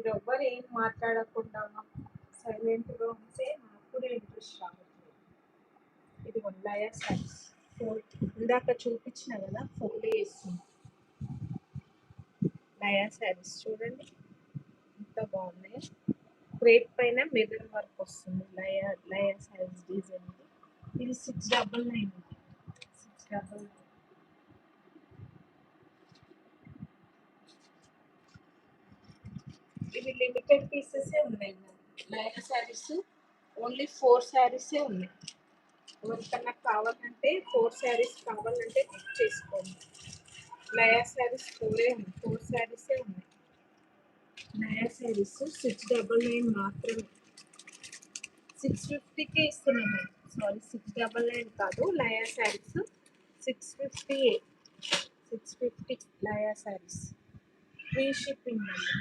మీరు ఎవ్వరు ఏం మాట్లాడకుండా సైలెంట్గా ఉంటే నాకు కూడా ఇంట్రెస్ట్ రావట్లేదు. ఇది లయా శారీస్ ఇందాక చూపించిన కదా ఫోల్డ్ వేస్తుంది. లయా శారీస్ చూడండి ఎంత బాగున్నాయి. క్రేప్ పైన మిర్రర్ వర్క్ వస్తుంది. లయా శారీస్ డిజైన్ ఇది 699 ఉంది. 699 ఇవి లిమిటెడ్ పీసెసే ఉన్నాయి. లయా శారీస్ ఓన్లీ 4 శారీసే ఉన్నాయి. ఎవరికన్నా కావాలంటే 4 శారీస్ కావాలంటే బుక్ చేసుకోండి. లయా శారీస్ 4 శారీసే ఉన్నాయి. లయా శారీస్ 699 మాత్రమే. 650కే ఇస్తున్నాము. సారీ 699 కాదు. లయా శారీస్ 650 లయా శారీస్ ఫ్రీ షిప్పింగ్ అండి.